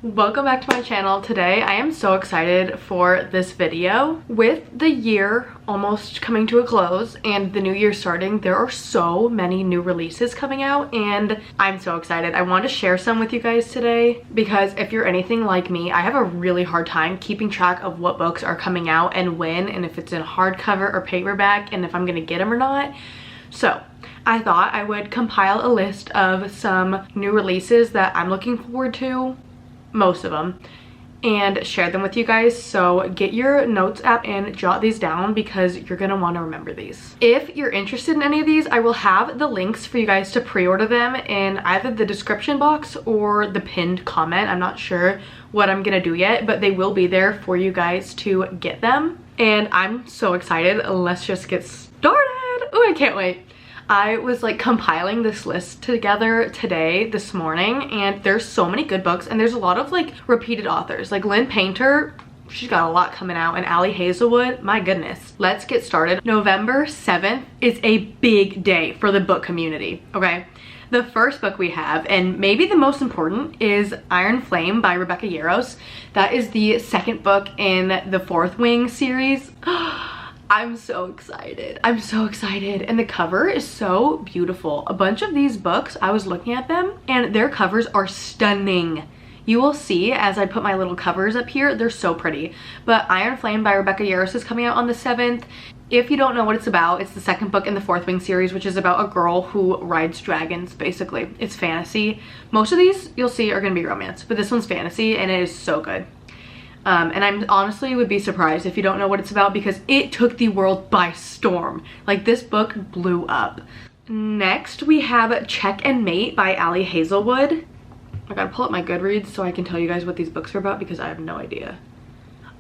Welcome back to my channel. Today I am so excited for this video. With the year almost coming to a close and the new year starting, there are so many new releases coming out and I'm so excited. I want to share some with you guys today because if you're anything like me, I have a really hard time keeping track of what books are coming out and when, and if it's in hardcover or paperback, and if I'm gonna get them or not. So I thought I would compile a list of some new releases that I'm looking forward to, most of them, and share them with you guys. So get your notes app and jot these down because you're gonna want to remember these. If you're interested in any of these, I will have the links for you guys to pre-order them in either the description box or the pinned comment. I'm not sure what I'm gonna do yet, but they will be there for you guys to get them. And I'm so excited. Let's just get started. Oh, I can't wait. I was like compiling this list together this morning, and there's so many good books and there's a lot of like repeated authors. Like Lynn Painter, she's got a lot coming out, and Ali Hazelwood, my goodness. Let's get started. November 7th is a big day for the book community, okay? The first book we have, and maybe the most important, is Iron Flame by Rebecca Yarros. That is the second book in the Fourth Wing series. I'm so excited. I'm so excited. And the cover is so beautiful. A bunch of these books, I was looking at them and their covers are stunning. You will see as I put my little covers up here, they're so pretty. But Iron Flame by Rebecca Yarros is coming out on the 7th. If you don't know what it's about, it's the second book in the Fourth Wing series, which is about a girl who rides dragons, basically. It's fantasy. Most of these you'll see are gonna be romance, but this one's fantasy and it is so good. And I'm honestly would be surprised if you don't know what it's about because it took the world by storm. Like, this book blew up. Next we have Check and Mate by Ali Hazelwood. I gotta pull up my Goodreads so I can tell you guys what these books are about because I have no idea.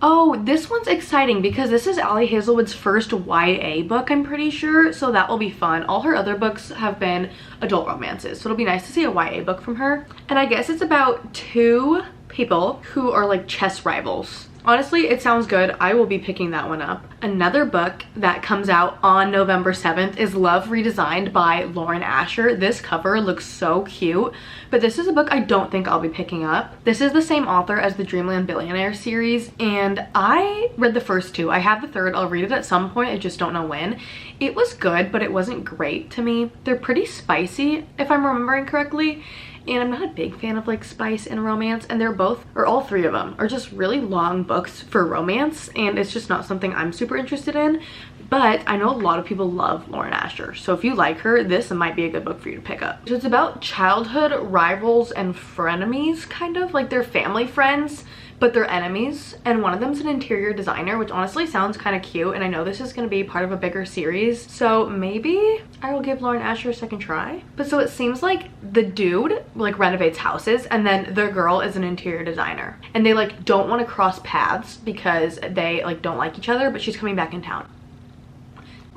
Oh, this one's exciting because this is Ali Hazelwood's first YA book, I'm pretty sure, so that will be fun. All her other books have been adult romances, so it'll be nice to see a YA book from her. And I guess it's about two people who are like chess rivals. Honestly, it sounds good. I will be picking that one up. Another book that comes out on November 7th is Love Redesigned by Lauren Asher. This cover looks so cute, but this is a book I don't think I'll be picking up. This is the same author as the Dreamland Billionaire series, and I read the first two. I have the third. I'll read it at some point. I just don't know when. It was good, but it wasn't great to me. They're pretty spicy, if I'm remembering correctly. And I'm not a big fan of like spice and romance, and they're both, or all three of them, are just really long books for romance, and it's just not something I'm super interested in. But I know a lot of people love Lauren Asher, so if you like her, this might be a good book for you to pick up. So it's about childhood rivals and frenemies, kind of like they're family friends, but they're enemies, and one of them's an interior designer, which honestly sounds kind of cute, and I know this is going to be part of a bigger series, so maybe I will give Lauren Asher a second try. But so it seems like the dude like renovates houses, and then the girl is an interior designer, and they like don't want to cross paths because they like don't like each other, but she's coming back in town.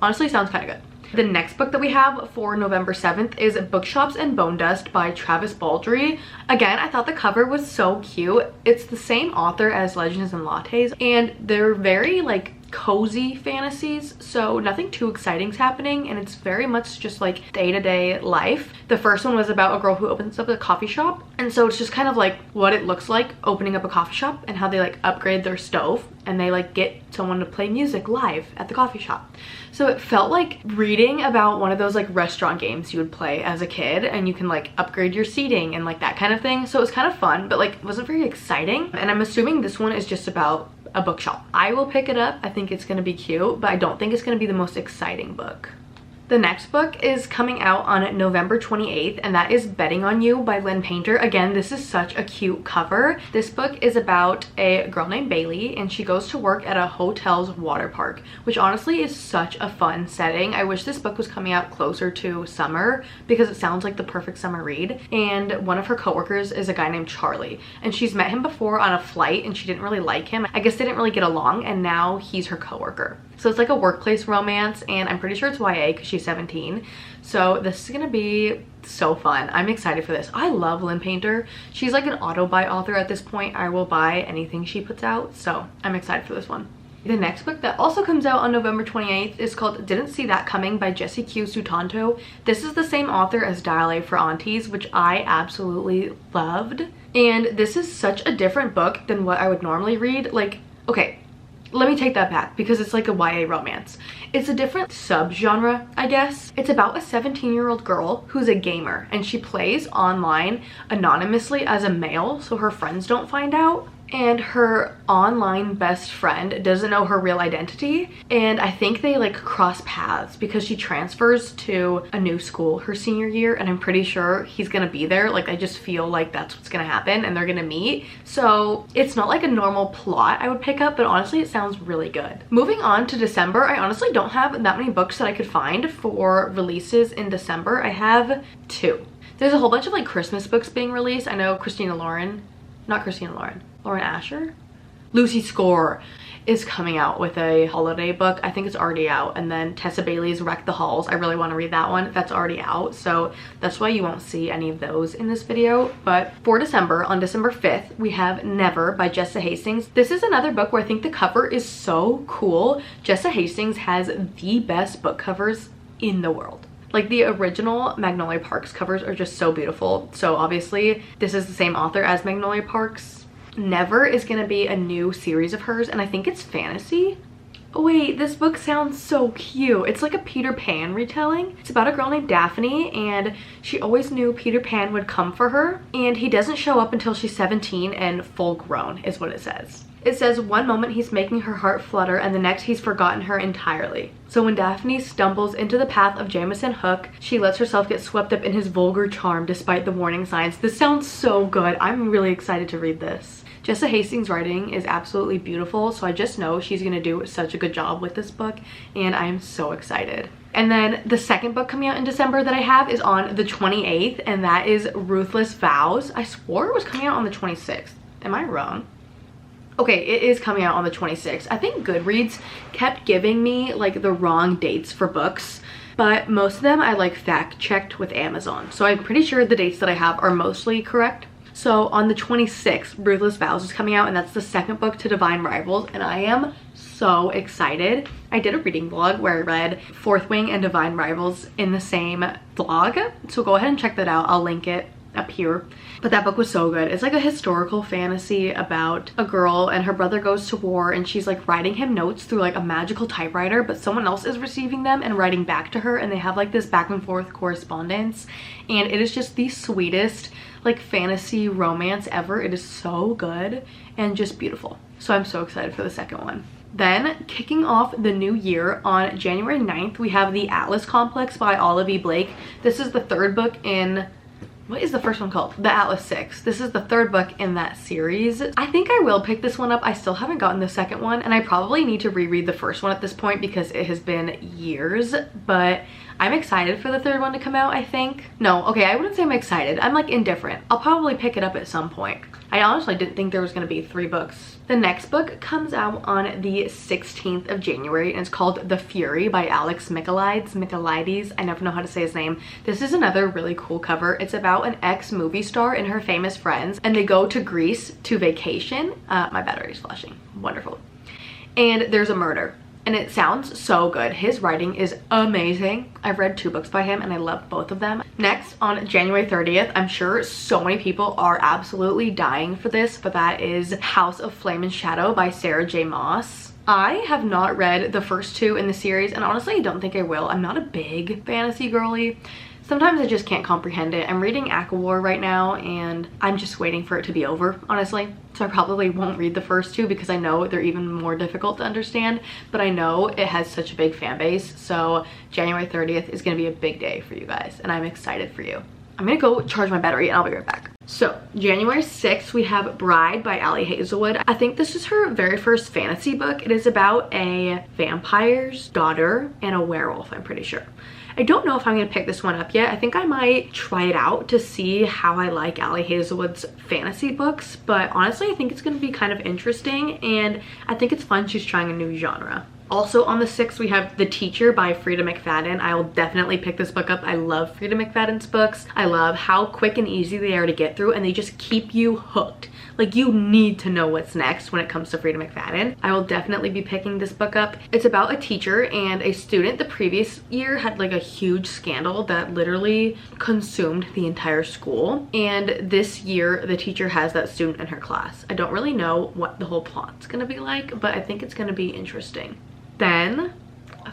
Honestly, sounds kind of good. The next book that we have for November 7th is Bookshops and Bone Dust by Travis Baldree. Again, I thought the cover was so cute. It's the same author as Legends and Lattes, and they're very like cozy fantasies, so nothing too exciting's happening, and it's very much just like day-to-day life. The first one was about a girl who opens up a coffee shop, and so it's just kind of like what it looks like opening up a coffee shop and how they like upgrade their stove and they like get someone to play music live at the coffee shop. So it felt like reading about one of those like restaurant games you would play as a kid, and you can like upgrade your seating and like that kind of thing. So it was kind of fun, but like wasn't very exciting. And I'm assuming this one is just about a bookshop. I will pick it up. I think it's gonna be cute, but I don't think it's gonna be the most exciting book. The next book is coming out on November 28th, and that is Betting on You by Lynn Painter. Again, this is such a cute cover. This book is about a girl named Bailey, and she goes to work at a hotel's water park, which honestly is such a fun setting. I wish this book was coming out closer to summer because it sounds like the perfect summer read. And one of her coworkers is a guy named Charlie, and she's met him before on a flight and she didn't really like him. I guess they didn't really get along, and now he's her coworker. So it's like a workplace romance, and I'm pretty sure it's YA because she's 17. So this is gonna be so fun. I'm excited for this. I love Lynn Painter. She's like an auto-buy author at this point. I will buy anything she puts out, so I'm excited for this one. The next book that also comes out on November 28th is called Didn't See That Coming by Jessie Q. Sutanto. This is the same author as Dial A for Aunties, which I absolutely loved. And this is such a different book than what I would normally read. Like, okay, let me take that back because it's like a YA romance. It's a different subgenre, I guess. It's about a 17-year-old girl who's a gamer and she plays online anonymously as a male so her friends don't find out. And her online best friend doesn't know her real identity, and I think they like cross paths because she transfers to a new school her senior year, and I'm pretty sure he's gonna be there. Like, I just feel like that's what's gonna happen and they're gonna meet. So it's not like a normal plot I would pick up, but honestly it sounds really good. Moving on to December, I honestly don't have that many books that I could find for releases in December. I have 2. There's a whole bunch of like Christmas books being released. I know Lauren Asher? Lucy Score is coming out with a holiday book. I think it's already out. And then Tessa Bailey's Wreck the Halls. I really want to read that one. That's already out. So that's why you won't see any of those in this video. But for December, on December 5th, we have Never by Jessa Hastings. This is another book where I think the cover is so cool. Jessa Hastings has the best book covers in the world. Like, the original Magnolia Parks covers are just so beautiful. So obviously this is the same author as Magnolia Parks. Never is gonna be a new series of hers, and I think it's fantasy. Oh wait, this book sounds so cute. It's like a Peter Pan retelling. It's about a girl named Daphne, and she always knew Peter Pan would come for her, and he doesn't show up until she's 17 and full grown is what it says. It says one moment he's making her heart flutter and the next he's forgotten her entirely. So when Daphne stumbles into the path of Jameson Hook, she lets herself get swept up in his vulgar charm despite the warning signs. This sounds so good. I'm really excited to read this. Jessa Hastings' writing is absolutely beautiful, so I just know she's gonna do such a good job with this book, and I am so excited. And then the second book coming out in December that I have is on the 28th, and that is Ruthless Vows. I swore it was coming out on the 26th. Am I wrong? Okay, it is coming out on the 26th. I think Goodreads kept giving me like the wrong dates for books, but most of them I like fact checked with Amazon. So I'm pretty sure the dates that I have are mostly correct. So on the 26th, Ruthless Vows is coming out, and that's the second book to Divine Rivals, and I am so excited. I did a reading vlog where I read Fourth Wing and Divine Rivals in the same vlog, so go ahead and check that out. I'll link it up here. But that book was so good. It's like a historical fantasy about a girl and her brother goes to war, and she's like writing him notes through like a magical typewriter, but someone else is receiving them and writing back to her, and they have like this back and forth correspondence, and it is just the sweetest like fantasy romance ever. It is so good and just beautiful. So I'm so excited for the second one. Then, kicking off the new year on January 9th, we have The Atlas Complex by Olive E. Blake. This is the third book in, what is the first one called? The Atlas 6. This is the third book in that series. I think I will pick this one up. I still haven't gotten the second one, and I probably need to reread the first one at this point because it has been years, but I'm excited for the third one to come out, I think. No, okay, I wouldn't say I'm excited. I'm like indifferent. I'll probably pick it up at some point. I honestly didn't think there was gonna be 3 books. The next book comes out on the 16th of January, and it's called The Fury by Alex Michaelides. I never know how to say his name. This is another really cool cover. It's about an ex-movie star and her famous friends, and they go to Greece to vacation. My battery's flashing. Wonderful. And there's a murder. And it sounds so good. His writing is amazing. I've read 2 books by him and I love both of them. Next, on January 30th, I'm sure so many people are absolutely dying for this, but that is House of Flame and Shadow by Sarah J. Maas. I have not read the first 2 in the series, and honestly I don't think I will. I'm not a big fantasy girly. Sometimes I just can't comprehend it. I'm reading ACOWAR right now, and I'm just waiting for it to be over, honestly. So I probably won't read the first 2 because I know they're even more difficult to understand, but I know it has such a big fan base. So January 30th is gonna be a big day for you guys, and I'm excited for you. I'm gonna go charge my battery and I'll be right back. So January 6th, we have Bride by Ali Hazelwood. I think this is her very first fantasy book. It is about a vampire's daughter and a werewolf, I'm pretty sure. I don't know if I'm gonna pick this one up yet. I think I might try it out to see how I like Ali Hazelwood's fantasy books, but honestly, I think it's gonna be kind of interesting, and I think it's fun she's trying a new genre. Also on the 6th, we have The Teacher by Frida McFadden. I will definitely pick this book up. I love Frida McFadden's books. I love how quick and easy they are to get through, and they just keep you hooked. Like, you need to know what's next when it comes to Frida McFadden. I will definitely be picking this book up. It's about a teacher and a student. The previous year had like a huge scandal that literally consumed the entire school, and this year the teacher has that student in her class. I don't really know what the whole plot's gonna be like, but I think it's gonna be interesting. Then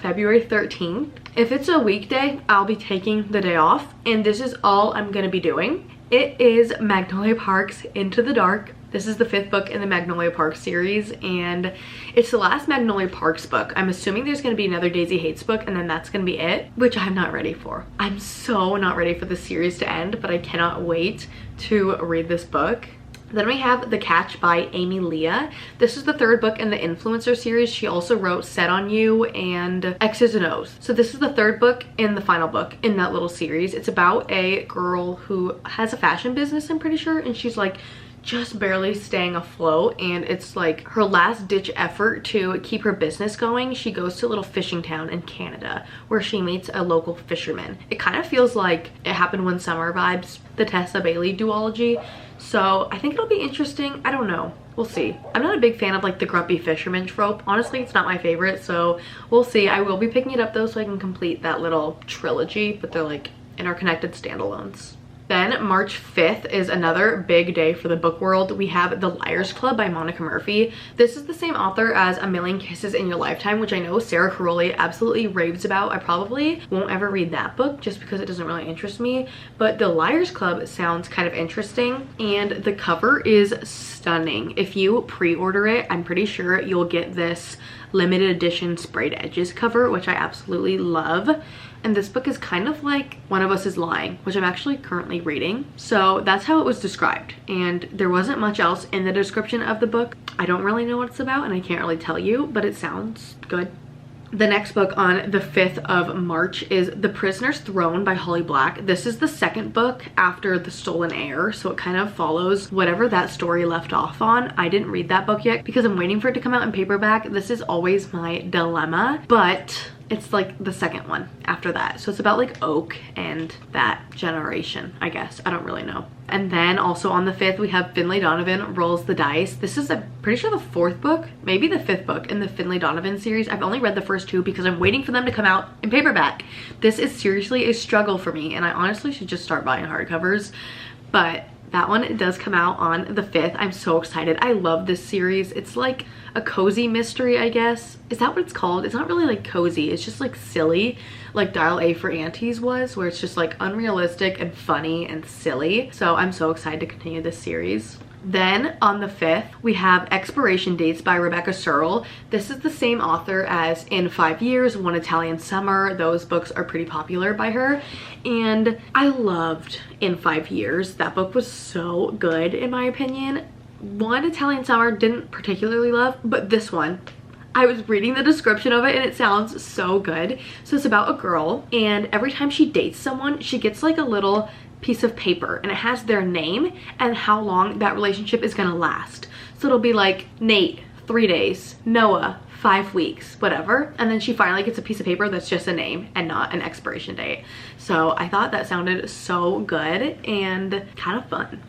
February 13th, if it's a weekday, I'll be taking the day off, and this is all I'm gonna be doing. It is Magnolia Park's Into the Dark. This is the 5th book in the Magnolia Parks series, and it's the last Magnolia Parks book. I'm assuming there's going to be another Daisy Hates book, and then that's going to be it, which I'm not ready for. I'm so not ready for the series to end, but I cannot wait to read this book. Then we have The Catch by Amy Leah. This is the 3rd book in the Influencer series. She also wrote Set on You and X's and O's. So this is the 3rd book and the final book in that little series. It's about a girl who has a fashion business, I'm pretty sure, and she's like just barely staying afloat, and it's like her last ditch effort to keep her business going. She goes to a little fishing town in Canada where she meets a local fisherman. It kind of feels like It Happened One Summer vibes, the Tessa Bailey duology. So I think it'll be interesting. I don't know, we'll see. I'm not a big fan of like the grumpy fisherman trope. Honestly, it's not my favorite, so we'll see. I will be picking it up though, so I can complete that little trilogy, but they're like interconnected standalones. Then March 5th is another big day for the book world. We have The Liars Club by Monica Murphy. This is the same author as A Million Kisses in Your Lifetime, which I know Sarah Caroli absolutely raves about. I probably won't ever read that book just because it doesn't really interest me, but The Liars Club sounds kind of interesting, and the cover is stunning. If you pre-order it, I'm pretty sure you'll get this limited edition sprayed edges cover, which I absolutely love. And this book is kind of like One of Us is Lying, which I'm actually currently reading. So that's how it was described, and there wasn't much else in the description of the book. I don't really know what it's about, and I can't really tell you, but it sounds good. The next book on the 5th of March is The Prisoner's Throne by Holly Black. This is the 2nd book after The Stolen Heir, so it kind of follows whatever that story left off on. I didn't read that book yet because I'm waiting for it to come out in paperback. This is always my dilemma, but it's like the 2nd one after that. So it's about like Oak and that generation, I guess. I don't really know. And then also on the 5th, we have Finlay Donovan Rolls the Dice. This is, I'm pretty sure, the 4th book, maybe the 5th book in the Finlay Donovan series. I've only read the first 2 because I'm waiting for them to come out in paperback. This is seriously a struggle for me, and I honestly should just start buying hardcovers, but that one does come out on the 5th. I'm so excited. I love this series. It's like a cozy mystery, I guess. Is that what it's called? It's not really like cozy. It's just like silly, like Dial A for Aunties was, where it's just like unrealistic and funny and silly. So I'm so excited to continue this series. Then on the 5th, we have Expiration Dates by Rebecca Searle. This is the same author as In 5 Years, One Italian Summer. Those books are pretty popular by her, and I loved In 5 Years. That book was so good in my opinion. One Italian Summer didn't particularly love, but this one, I was reading the description of it and it sounds so good. So it's about a girl, and every time she dates someone, she gets like a little piece of paper, and it has their name and how long that relationship is gonna last. So it'll be like Nate, 3 days, Noah, 5 weeks, whatever. And then she finally gets a piece of paper that's just a name and not an expiration date. So I thought that sounded so good and kind of fun.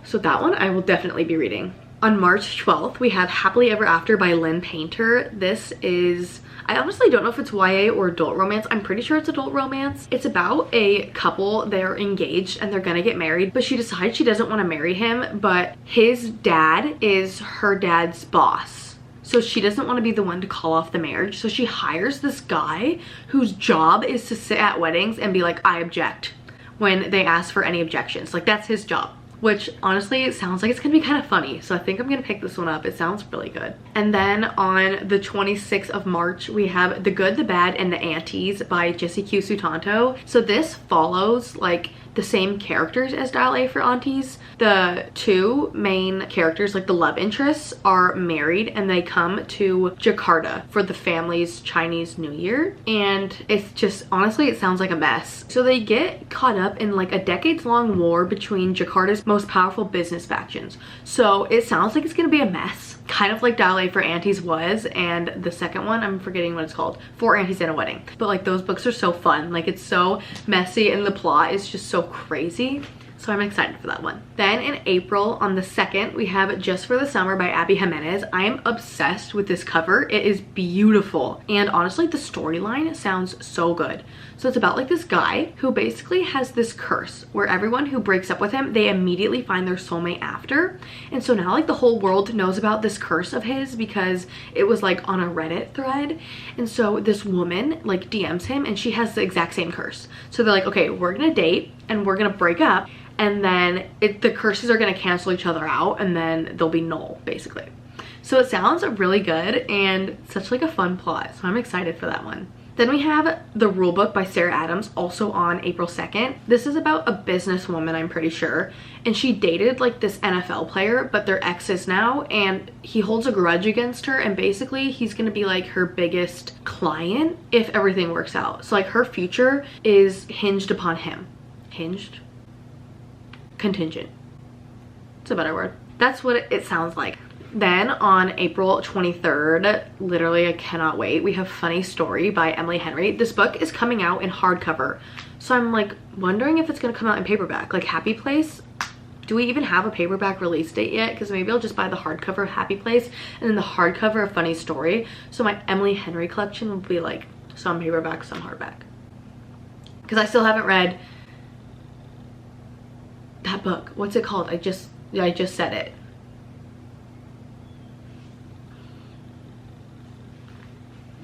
So that one I will definitely be reading. On March 12th, we have Happily Ever After by Lynn Painter. This is, I honestly don't know if it's YA or adult romance. I'm pretty sure it's adult romance. It's about a couple, they're engaged and they're gonna get married, but she decides she doesn't want to marry him, but his dad is her dad's boss. So she doesn't want to be the one to call off the marriage. So she hires this guy whose job is to sit at weddings and be like, I object, when they ask for any objections. Like, that's his job. Which honestly, it sounds like it's gonna be kind of funny. So I think I'm gonna pick this one up. It sounds really good. And then on the 26th of March, we have The Good, the Bad, and the Aunties by Jessie Q Sutanto. So this follows like the same characters as Dial A for Aunties. The 2 main characters, like the love interests, are married and they come to Jakarta for the family's Chinese New Year. And it's just, honestly, it sounds like a mess. So they get caught up in like a decades-long war between Jakarta's most powerful business factions. So it sounds like it's gonna be a mess, kind of like Dial A for Aunties was, and the second one, I'm forgetting what it's called, Four Aunties and a Wedding. But like, those books are so fun. Like, it's so messy and the plot is just so crazy. So I'm excited for that one. Then in April on the 2nd, we have Just for the Summer by Abby Jimenez. I am obsessed with this cover. It is beautiful. And honestly, the storyline sounds so good. So it's about like this guy who basically has this curse where everyone who breaks up with him, they immediately find their soulmate after. And so now like the whole world knows about this curse of his because it was like on a Reddit thread. And so this woman like DMs him and she has the exact same curse. So they're like, okay, we're gonna date and we're gonna break up. And then the curses are gonna cancel each other out and then they'll be null basically. So it sounds really good and such like a fun plot. So I'm excited for that one. Then we have The Rulebook by Sarah Adams, also on April 2nd. This is about a businesswoman, I'm pretty sure. And she dated like this NFL player, but they're exes now. And he holds a grudge against her. And basically he's gonna be like her biggest client if everything works out. So like her future is hinged upon him. Hinged? Contingent. It's a better word. That's what it sounds like. Then on April 23rd, literally I cannot wait, we have Funny Story by Emily Henry. This book is coming out in hardcover. So I'm like wondering if it's gonna come out in paperback. Like Happy Place, do we even have a paperback release date yet? Because maybe I'll just buy the hardcover of Happy Place and then the hardcover of Funny Story. So my Emily Henry collection will be like some paperback, some hardback. Because I still haven't read that book. What's it called? I just said it.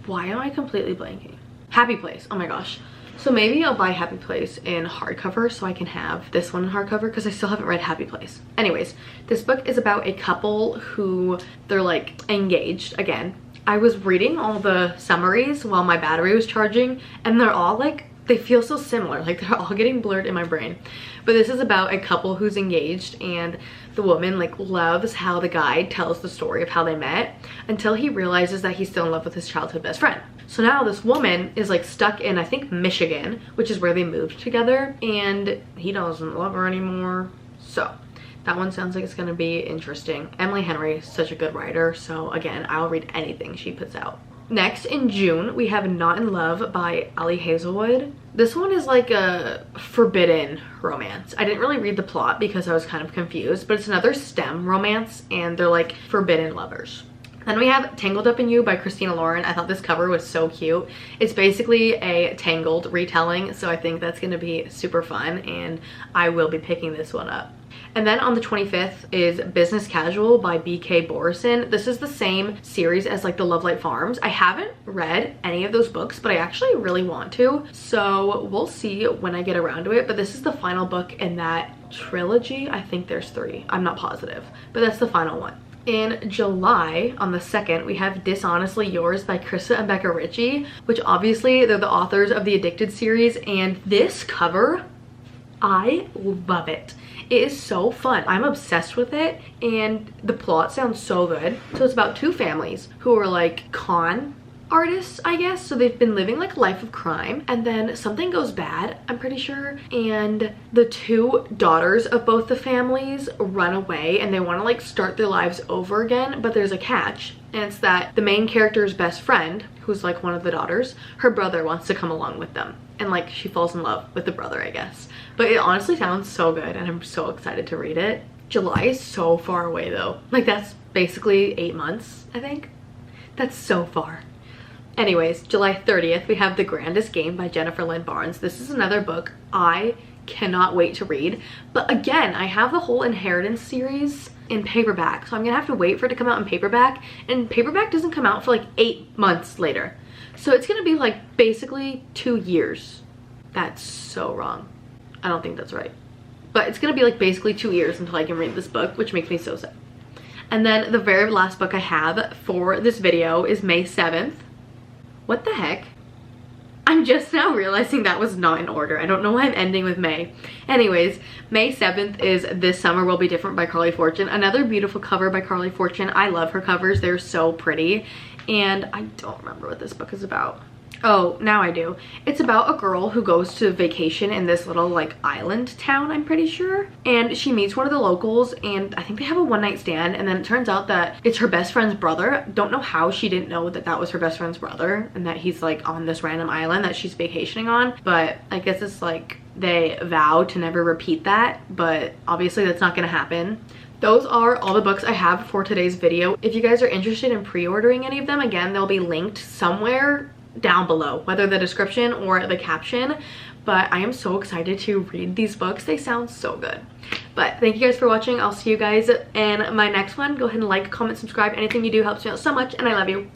Why am I completely blanking? Happy Place. Oh my gosh. So maybe I'll buy Happy Place in hardcover so I can have this one in hardcover because I still haven't read Happy Place. Anyways, this book is about a couple who they're like engaged again. I was reading all the summaries while my battery was charging and they're all like, they feel so similar, like they're all getting blurred in my brain. But this is about a couple who's engaged and the woman like loves how the guy tells the story of how they met until he realizes that he's still in love with his childhood best friend. So now this woman is like stuck in, I think, Michigan, which is where they moved together, and he doesn't love her anymore. So that one sounds like it's gonna be interesting. Emily Henry is such a good writer, so again, I'll read anything she puts out. Next, in June, we have Not in Love by Ali Hazelwood. This one is like a forbidden romance. I didn't really read the plot because I was kind of confused, but it's another STEM romance and they're like forbidden lovers. Then we have Tangled Up in You by Christina Lauren. I thought this cover was so cute. It's basically a Tangled retelling, so I think that's gonna be super fun and I will be picking this one up. And then on the 25th is Business Casual by B.K. Borison. This is the same series as like the Love Light Farms. I haven't read any of those books, but I actually really want to. So we'll see when I get around to it. But this is the final book in that trilogy. I think there's 3. I'm not positive, but that's the final one. In July, on the 2nd, we have Dishonestly Yours by Krista and Becca Ritchie, which obviously they're the authors of the Addicted series. And this cover, I love it. It is so fun. I'm obsessed with it and the plot sounds so good. So it's about 2 families who are like con artists, I guess. So they've been living like a life of crime and then something goes bad, I'm pretty sure. And the 2 daughters of both the families run away and they want to like start their lives over again. But there's a catch, and it's that the main character's best friend, who's like one of the daughters, her brother wants to come along with them. And like she falls in love with the brother, I guess. But it honestly sounds so good and I'm so excited to read it. July is so far away though. Like that's basically 8 months, I think. That's so far. Anyways, July 30th, we have The Grandest Game by Jennifer Lynn Barnes. This is another book I cannot wait to read. But again, I have the whole Inheritance series in paperback. So I'm gonna have to wait for it to come out in paperback. And paperback doesn't come out for like 8 months later. So it's gonna be like basically 2 years. That's so wrong. I don't think that's right. But it's gonna be like basically 2 years until I can read this book, which makes me so sad. And then the very last book I have for this video is May 7th. What the heck? I'm just now realizing that was not in order. I don't know why I'm ending with May. Anyways, May 7th is This Summer Will Be Different by Carly Fortune. Another beautiful cover by Carly Fortune. I love her covers. They're so pretty. And I don't remember what this book is about. Oh, now I do. It's about a girl who goes to vacation in this little like island town, I'm pretty sure. And she meets one of the locals and I think they have a one-night stand, and then it turns out that it's her best friend's brother. Don't know how she didn't know that that was her best friend's brother and that he's like on this random island that she's vacationing on. But I guess it's like they vow to never repeat that, but obviously that's not gonna happen. Those are all the books I have for today's video. If you guys are interested in pre-ordering any of them, again, they'll be linked somewhere down below, whether the description or the caption. But I am so excited to read these books. They sound so good. But thank you guys for watching. I'll see you guys in my next one. Go ahead and like, comment, subscribe. Anything you do helps me out so much, and I love you.